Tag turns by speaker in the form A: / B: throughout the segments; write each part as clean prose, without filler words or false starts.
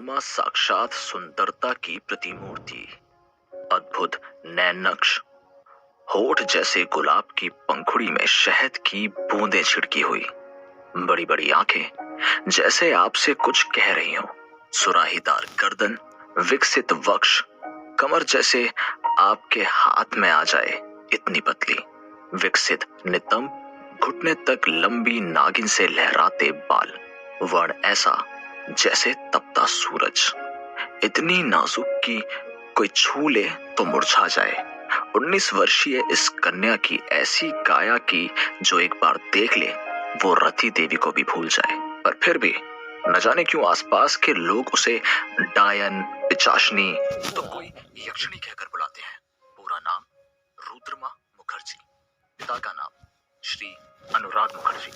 A: रुद्रोमा साक्षात सुंदरता की प्रतिमूर्ति। अद्भुत नैननक्श, होठ जैसे गुलाब की पंखुड़ी में शहद की बूंदें छिड़की हुई, बड़ी बड़ी आंखें जैसे आपसे कुछ कह रही हो, सुराहीदार गर्दन, विकसित वक्ष, कमर जैसे आपके हाथ में आ जाए इतनी पतली, विकसित नितंब, घुटने तक लंबी नागिन से लहराते बाल, वर्ण ऐसा जैसे तपता सूरज, इतनी नाजुक कि कोई छू ले तो मुरझा जाए। 19 वर्षीय इस कन्या की ऐसी काया की जो एक बार देख ले वो रति देवी को भी भूल जाए। पर फिर भी न जाने क्यों आसपास के लोग उसे डायन, पिचाशनी तो कोई यक्षिणी कहकर बुलाते हैं। पूरा नाम रुद्रमा मुखर्जी, पिता का नाम श्री अनुराग मुखर्जी।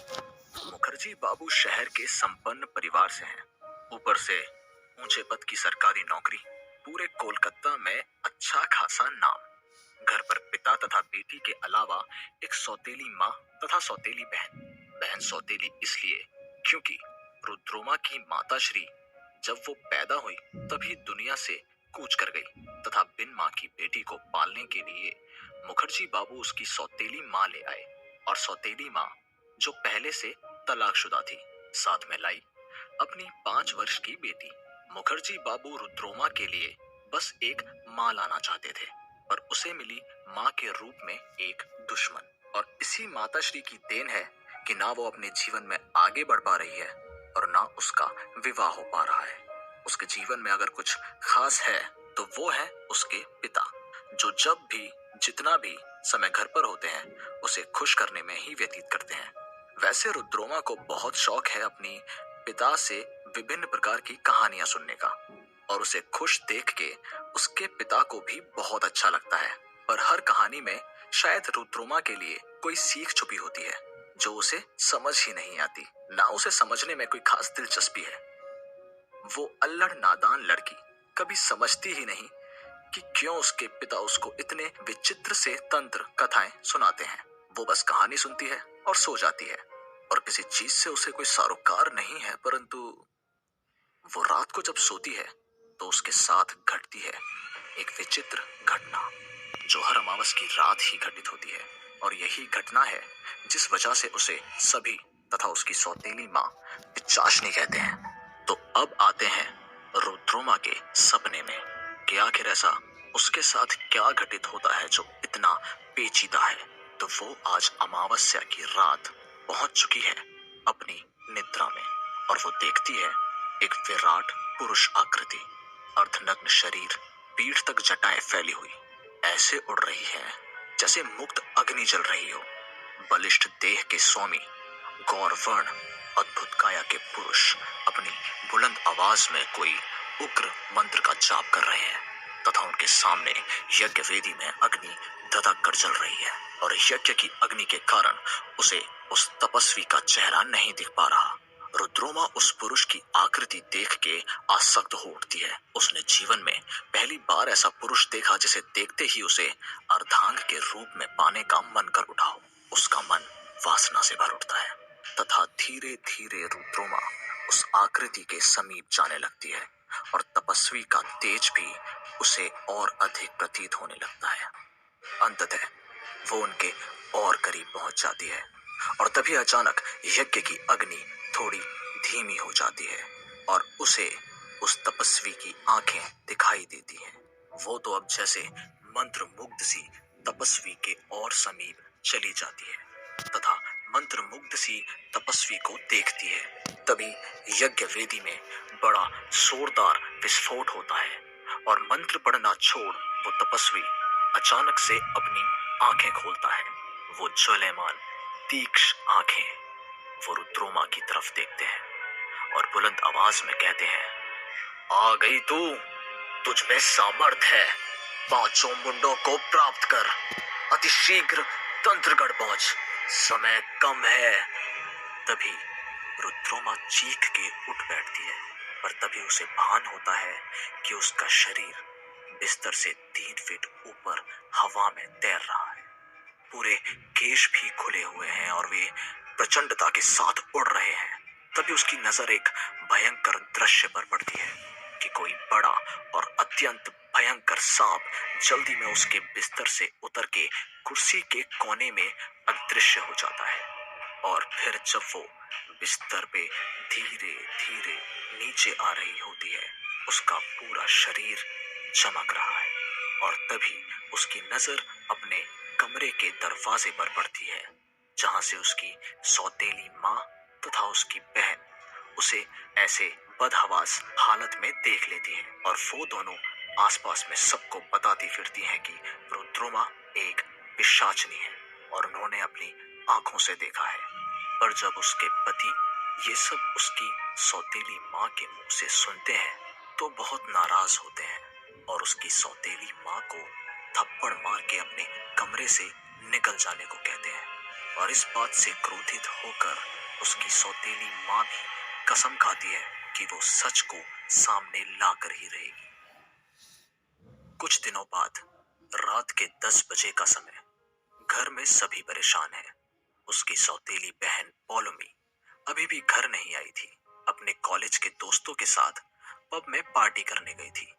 A: मुखर्जी बाबू शहर के संपन्न परिवार से हैं। ऊपर से ऊंचे पद की सरकारी नौकरी, पूरे कोलकाता में अच्छा खासा नाम। घर पर पिता तथा बेटी के अलावा एक सौतेली माँ तथा सौतेली बहन। बहन सौतेली इसलिए क्योंकि रुद्रोमा की माताश्री जब वो पैदा हुई तभी दुनिया से कूच कर गई तथा बिन माँ की बेटी को पालने के लिए मुखर्जी बाबू उसकी सौतेली माँ ले आए और सौतेली माँ जो पहले से तलाकशुदा थी साथ में लाई अपनी 5 वर्ष की बेटी। मुखर्जी बाबू रुद्रोमा के लिए बस एक माँ लाना चाहते थे पर उसे मिली माँ के रूप में एक दुश्मन। और इसी माताश्री की देन है कि ना वो अपने जीवन में आगे बढ़ पा रही है और ना उसका विवाह हो पा रहा है। उसके जीवन में अगर कुछ खास है तो वो है उसके पिता, जो जब भी जितना भी समय घर पर होते हैं उसे खुश करने में ही व्यतीत करते हैं। वैसे रुद्रोमा को बहुत शौक है अपनी पिता से विभिन्न प्रकार की कहानियां सुनने का और उसे खुश देख के उसके पिता को भी बहुत अच्छा लगता है। पर हर कहानी में शायद रुद्रोमा के लिए कोई सीख छुपी होती है जो उसे समझ ही नहीं आती, ना उसे समझने में कोई खास दिलचस्पी है। वो अल्लड़ नादान लड़की कभी समझती ही नहीं कि क्यों उसके पिता उसको इतने विचित्र से तंत्र कथाएं सुनाते हैं। वो बस कहानी सुनती है और सो जाती है और किसी चीज से उसे कोई सरोकार नहीं है, परंतु वो रात को जब सोती है तो उसके साथ घटती है एक विचित्र घटना जो हर अमावस की रात ही घटित होती है और यही घटना है जिस वजह से उसे सभी तथा उसकी सौतेली माँ पिचाशनी कहते हैं। तो अब आते हैं रुद्रोमा के सपने में कि आखिर ऐसा उसके साथ क्या घटित होता है जो इतना पेचीदा है। तो वो आज अमावस्या की रात पहुंच चुकी है अपनी निद्रा में और वो देखती है एक विराट पुरुष आकृति, अर्धनग्न शरीर, पीठ तक जटाएं फैली हुई, ऐसे उड़ रही है जैसे मुक्त अग्नि जल रही हो। बलिष्ठ देह के स्वामी, गौरवर्ण, अद्भुत काया के पुरुष अपनी बुलंद आवाज में कोई उग्र मंत्र का जाप कर रहे हैं तथा उनके सामने यज्ञ वेदी में अग्नि धधक कर जल रही है और यज्ञ की अग्नि के कारण उसे उस तपस्वी का चेहरा नहीं दिख पा रहा। रुद्रोमा उस पुरुष की आकृति देख के आसक्त हो उठती है। उसने जीवन में पहली बार ऐसा पुरुष देखा जिसे देखते ही उसे अर्धांग के रूप में पाने का मन कर उठा हो। उसका मन वासना से भर उठता है तथा धीरे धीरे रुद्रोमा उस आकृति के समीप जाने लगती है और तपस्वी का तेज भी उसे और अधिक प्रतीत होने लगता है। अंततः वो उनके और करीब पहुंच जाती है और तभी अचानक यज्ञ की अग्नि थोड़ी धीमी हो जाती है और उसे उस तपस्वी की आंखें दिखाई देती हैं। वो तो अब जैसे मंत्र मुग्ध सी तपस्वी के और समीप चली जाती है तथा मंत्र मुग्ध सी तपस्वी को देखती है। तभी यज्ञ वेदी में बड़ा जोरदार विस्फोट होता है और मंत्र पढ़ना छोड़ वो तपस्वी अचानक से अपनी आंखें खोलता है। वो ज्वलयमान तीक्ष्ण आंखें वो रुद्रोमा की तरफ देखते हैं और बुलंद आवाज में कहते हैं, आ गई तू, तुझ में सामर्थ है, पांचों मुंडों को प्राप्त कर, अतिशीघ्र तंत्रगढ़ पहुंच, समय कम है। तभी रुद्रोमा चीख के उठ बैठती है पर तभी उसे भान होता है कि उसका शरीर बिस्तर से 3 फीट ऊपर हवा में तैर रहा है। पूरे केश भी खुले हुए हैं और वे प्रचंडता के साथ उड़ रहे हैं। तभी उसकी नजर एक भयंकर दृश्य पर पड़ती है कि बड़ा और अत्यंत भयंकर सांप जल्दी में उसके बिस्तर से उतर के कुर्सी के कोने में अदृश्य हो जाता है। और फिर जब वो बिस्तर पे धीरे धीरे नीचे आ रही होती है, उसका पूरा शरीर चमक रहा है और तभी उसकी नजर अपने कमरे के दरवाजे पर पड़ती है, जहां से उसकी सौतेली माँ तथा उसकी बहन उसे ऐसे बदहवास हालत में देख लेती है और वो दोनों आसपास में सबको बताती फिरती हैं कि रुद्रोमा एक पिशाचनी है और उन्होंने अपनी आंखों से देखा है। पर जब उसके पति ये सब उसकी सौतेली माँ के मुंह से सुनते हैं तो बहुत नाराज होते हैं और उसकी सौतेली माँ को थप्पड़ मार के अपने कमरे से निकल जाने को कहते हैं। और इस बात से क्रोधित होकर उसकी सौतेली माँ भी कसम खाती है कि वो सच को सामने लाकर ही रहेगी। कुछ दिनों बाद रात के 10 बजे का समय, घर में सभी परेशान हैं। उसकी सौतेली बहन पौलमी अभी भी घर नहीं आई थी। अपने कॉलेज के दोस्तों के साथ पब में पार्टी करने गई थी।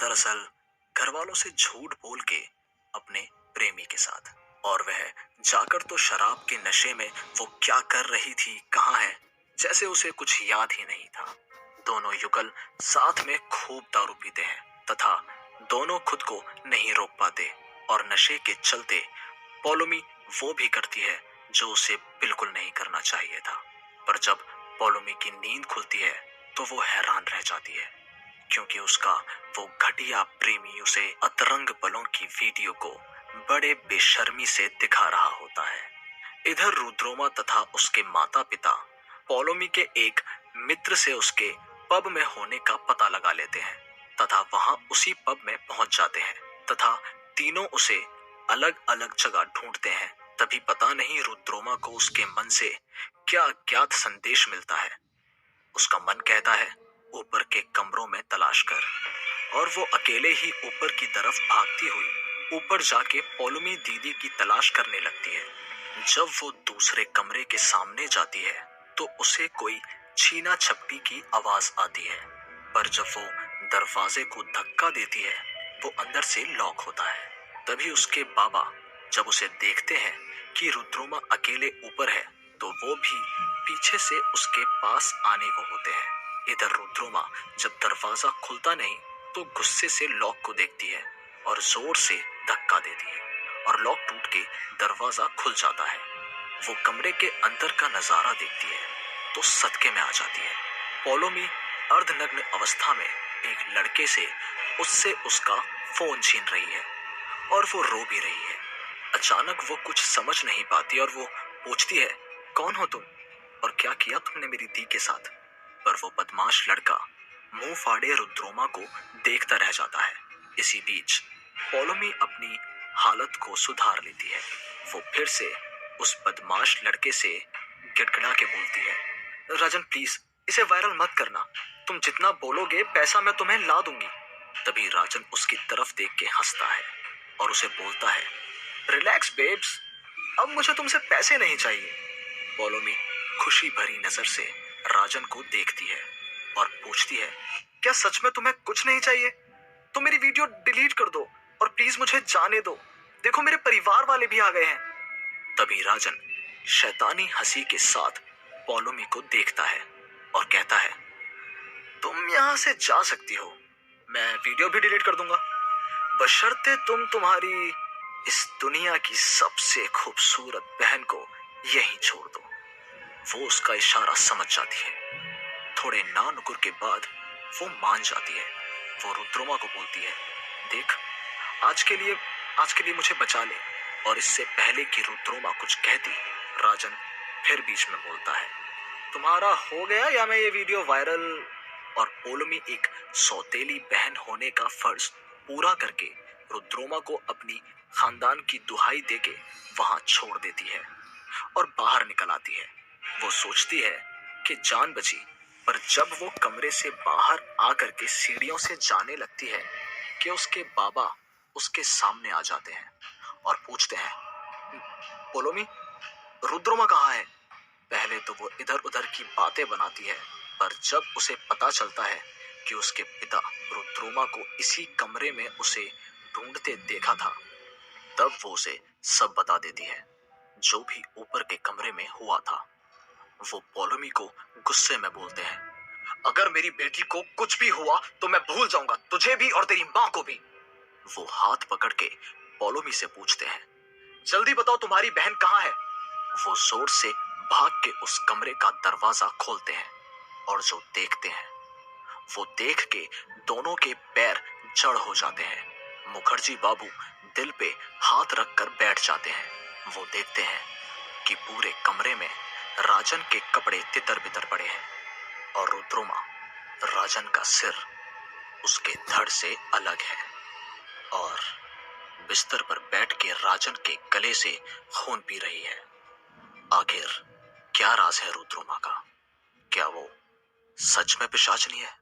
A: दरअसल घर वालों से झूठ बोल के अपने प्रेमी के साथ। और वह जाकर तो शराब के नशे में वो क्या कर रही थी, कहाँ है, जैसे उसे कुछ याद ही नहीं था। दोनों युगल साथ में खूब दारू पीते हैं तथा दोनों खुद को नहीं रोक पाते और नशे के चलते पौलमी वो भी करती है जो उसे बिल्कुल नहीं करना चाहिए था। पर जब पौलमी की नींद खुलती है तो वो हैरान रह जाती है, क्योंकि उसका वो घटिया प्रेमी उसे अतरंग पलों की वीडियो को बड़े बेशर्मी से दिखा रहा होता है। इधर रुद्रोमा तथा उसके माता पिता पौलमी के एक मित्र से उसके पब में होने का पता लगा लेते हैं तथा वहां उसी पब में पहुंच जाते हैं तथा तीनों उसे अलग अलग जगह ढूंढते हैं। तभी पता नहीं रुद्रोमा को उसके मन से क्या अज्ञात संदेश मिलता है। उसका मन कहता है ऊपर के कमरों में तलाश कर, और वो अकेले ही ऊपर की तरफ भागती हुई ऊपर जाके पौलमी दीदी की तलाश करने लगती है। जब वो दूसरे कमरे के सामने जाती है तो उसे कोई छीना झपटी की आवाज आती है, पर जब वो दरवाजे को धक्का देती है वो अंदर से लॉक होता है। तभी उसके बाबा जब उसे देखते हैं कि रुद्रोमा अकेले ऊपर है तो वो भी पीछे से उसके पास आने को होते हैं। इधर रुद्रोमा जब दरवाजा खुलता नहीं तो गुस्से से लॉक को देखती है और जोर से धक्का देती है और लॉक टूट के दरवाजा खुल जाता है। वो कमरे के अंदर का नजारा देखती है तो सदके में आ जाती है। पौलमी अर्धनग्न अवस्था में एक लड़के से उससे उसका फोन छीन रही है और वो रो भी रही है। अचानक वो कुछ समझ नहीं पाती और वो पूछती है, कौन हो तुम और क्या किया तुमने मेरी दी के साथ? पर वो बदमाश लड़का मुंह फाड़े रुद्रोमा को देखता रह जाता है। इसी बीच पौलमी अपनी हालत को सुधार लेती है। वो फिर से उस बदमाश लड़के से गिड़गिड़ा के बोलती है, राजन प्लीज इसे वायरल मत करना, तुम जितना बोलोगे पैसा मैं तुम्हें ला दूंगी। तभी राजन उसकी तरफ देख के हंसता है और उसे बोलता है, रिलैक्स बेब्स, अब मुझे तुमसे पैसे नहीं चाहिए। पौलमी खुशी भरी नजर से राजन को देखती है और पूछती है, क्या सच में तुम्हें कुछ नहीं चाहिए? तो मेरी वीडियो डिलीट कर दो और प्लीज मुझे जाने दो, देखो मेरे परिवार वाले भी आ गए हैं। तभी राजन शैतानी हंसी के साथ पौलमी को देखता है और कहता है, तुम यहाँ से जा सकती हो, मैं वीडियो भी डिलीट कर दूंगा, बशर्ते तुम तुम्हारी इस दुनिया की सबसे खूबसूरत बहन को यहीं छोड़ दो। वो उसका इशारा समझ जाती है। थोड़े नानुकुर के बाद वो मान जाती है। वो रुद्रोमा को बोलती है, देख आज के लिए मुझे बचा ले। और इससे पहले कि रुद्रोमा कुछ कहती, राजन फिर बीच में बोलता है, तुम्हारा हो गया या मैं ये वीडियो वायरल? और पौलमी एक सौतेली बहन होने का फर्ज पूरा करके रुद्रोमा को अपनी खानदान की दुहाई देके वहां छोड़ देती है और बाहर निकल आती है। वो सोचती है कि जान बची, पर जब वो कमरे से बाहर आकर के सीढ़ियों से जाने लगती है कि उसके बाबा उसके सामने आ जाते हैं और पूछते हैं, पौलमी रुद्रोमा कहाँ है? पहले तो वो इधर उधर की बातें बनाती है, पर जब उसे पता चलता है कि उसके पिता रुद्रोमा को इसी कमरे में उसे ढूंढते देखा था, तब वो उसे सब बता देती है जो भी ऊपर के कमरे में हुआ था। वो पॉलोमी को गुस्से में बोलते हैं, अगर मेरी बेटी को कुछ भी हुआ तो मैं भूल जाऊंगा तुझे भी और तेरी माँ को भी। वो हाथ पकड़ के पॉलोमी से पूछते हैं, जल्दी बताओ तुम्हारी बहन कहाँ है। वो जोर से भाग के उस कमरे का दरवाजा खोलते हैं और जो देखते हैं वो देख के दोनों के पैर जड़ हो जाते हैं। मुखर्जी बाबू दिल पे हाथ रखकर बैठ जाते हैं। वो देखते हैं कि पूरे कमरे में राजन के कपड़े तितर बितर पड़े हैं और रुद्रोमा, राजन का सिर उसके धड़ से अलग है और बिस्तर पर बैठ के राजन के गले से खून पी रही है। आखिर क्या राज है रुद्रोमा का? क्या वो सच में पिशाचनी है?